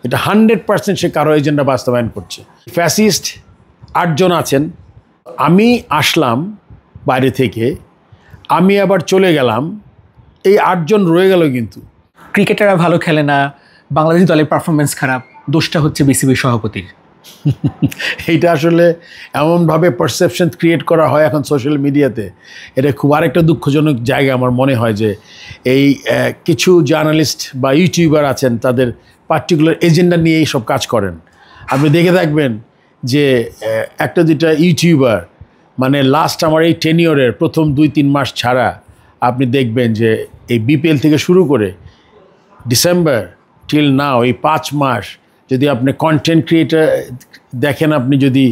এটা 100% সে কারো এজেন্ডা বাস্তবায়ন করছে। ফ্যাসিস্ট 8 জন আছেন, আমি আসলাম বাইরে থেকে, আমি আবার চলে গেলাম, এই 8 জন রয়ে গেল। কিন্তু ক্রিকেটাররা ভালো খেলে না, বাংলাদেশ দলের পারফরমেন্স খারাপ, দোষটা হচ্ছে বিসিবি সভাপতির। এইটা আসলে এমনভাবে পারসেপশন ক্রিয়েট করা হয় এখন সোশ্যাল মিডিয়াতে, এটা খুব আরেকটা দুঃখজনক জায়গা আমার মনে হয় যে এই কিছু জার্নালিস্ট বা ইউটিউবার আছেন, তাদের পার্টিকুলার এজেন্ডা নিয়ে এইসব কাজ করেন। আপনি দেখে থাকবেন যে একটা দুইটা ইউটিউবার মানে লাস্ট আমার এই টেনিয়রের প্রথম 2-3 মাস ছাড়া আপনি দেখবেন যে এই বিপিএল থেকে শুরু করে ডিসেম্বর টিল নাও এই 5 মাস যদি আপনি কন্টেন্ট ক্রিয়েটার দেখেন, আপনি যদি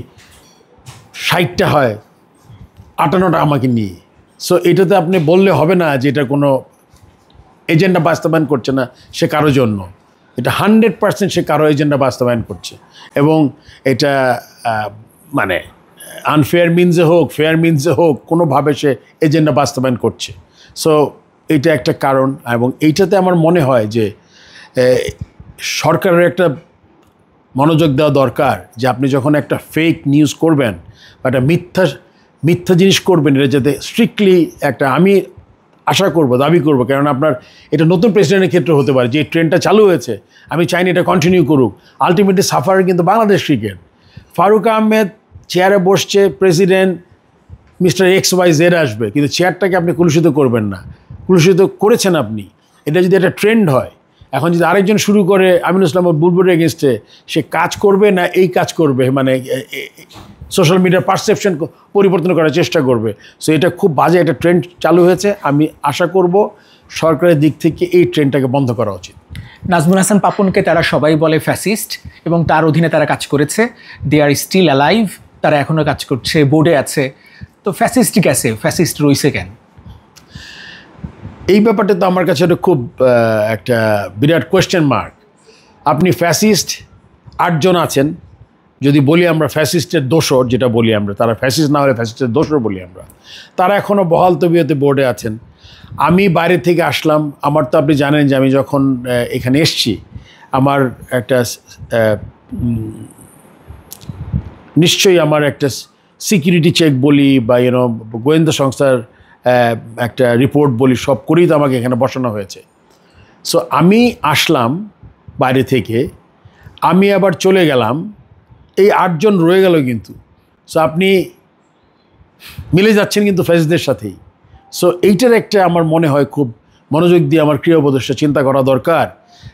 60টা হয় 58টা আমাকে নিয়ে। সো এটাতে আপনি বললে হবে না যে এটা কোনো এজেন্ডা বাস্তবায়ন করছে না সে কারোর জন্য। এটা 100% সে কারো এজেন্ডা বাস্তবায়ন করছে, এবং এটা মানে আনফেয়ার মিনসে হোক, ফেয়ার মিনসে হোক, কোনোভাবে সে এজেন্ডা বাস্তবায়ন করছে। সো এটা একটা কারণ, এবং এইটাতে আমার মনে হয় যে সরকারের একটা মনোযোগ দেওয়া দরকার যে আপনি যখন একটা ফেক নিউজ করবেন বা একটা মিথ্যা জিনিস করবেন, এটা যাতে স্ট্রিক্টলি একটা, আমি আশা করব, দাবি করব, কারণ আপনার এটা নতুন প্রেসিডেন্টের ক্ষেত্রে হতে পারে যে ট্রেন্ডটা চালু হয়েছে, আমি চাইনি এটা কন্টিনিউ করুক। আলটিমেটলি সাফার কিন্তু বাংলাদেশ ক্রিকেট। ফারুক আহমেদ চেয়ারে বসছে, প্রেসিডেন্ট মিস্টার XYZ আসবে, কিন্তু চেয়ারটাকে আপনি কলুষিত করবেন না। কলুষিত করেছেন আপনি, এটা যদি একটা ট্রেন্ড হয়, এখন যদি আরেকজন শুরু করে আমিনুল ইসলাম বুলবুলের এগেনস্টে, সে কাজ করবে না এই কাজ করবে, মানে সোশ্যাল মিডিয়ার পারসেপশন পরিবর্তন করার চেষ্টা করবে। সো এটা খুব বাজে একটা ট্রেন্ড চালু হয়েছে। আমি আশা করব সরকারের দিক থেকে এই ট্রেন্ডটাকে বন্ধ করা উচিত। নাজমুল হাসান পাপনকে তারা সবাই বলে ফ্যাসিস্ট, এবং তার অধীনে তারা কাজ করেছে, দে আর স্টিল অ্যালাইভ, তারা এখনও কাজ করছে, বোর্ডে আছে। তো ফ্যাসিস্টই আছে, ফ্যাসিস্ট রয়েছে কেন? এই ব্যাপারটা তো আমার কাছে এটা খুব একটা বিরাট কোয়েশ্চেন মার্ক। আপনি ফ্যাসিস্ট 8 জন আছেন, যদি বলি আমরা ফ্যাসিস্টের দোসর, যেটা বলি আমরা, তারা ফ্যাসিস্ট না হলে ফ্যাসিস্টের দোসর বলি আমরা, তারা এখনও বহাল তবিয়তে বোর্ডে আছেন। আমি বাইরে থেকে আসলাম, আমার তো আপনি জানেন যে আমি যখন এখানে এসছি, আমার একটা নিশ্চয়ই আমার একটা সিকিউরিটি চেক বলি বা গোয়েন্দা সংস্থার একটা রিপোর্ট বলি, সব করেই তো আমাকে এখানে বসানো হয়েছে। সো আমি আসলাম বাইরে থেকে, আমি আবার চলে গেলাম, এই 8 জন রয়ে গেল। কিন্তু সো আপনি মিলে যাচ্ছেন কিন্তু ফ্যাসিস্টদের সাথেই। সো এইটার একটা আমার মনে হয় খুব মনোযোগ দিয়ে আমার ক্রিয়া উপদেষ্টা চিন্তা করা দরকার,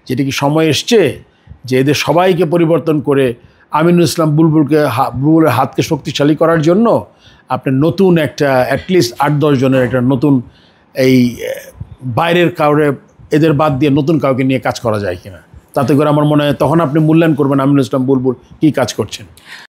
যেটা কি সময় এসছে যে এদের সবাইকে পরিবর্তন করে আমিনুল ইসলাম বুলবুলের হাতকে শক্তিশালী করার জন্য আপনার নতুন একটা অ্যাটলিস্ট 8-10 জনের একটা নতুন এই বাইরের কাউরে এদের বাদ দিয়ে নতুন কাউকে নিয়ে কাজ করা যায় কিনা, তাতে করে আমার মনে হয় তখন আপনি মূল্যায়ন করবেন আমিনুল ইসলাম বুলবুল কী কাজ করছেন।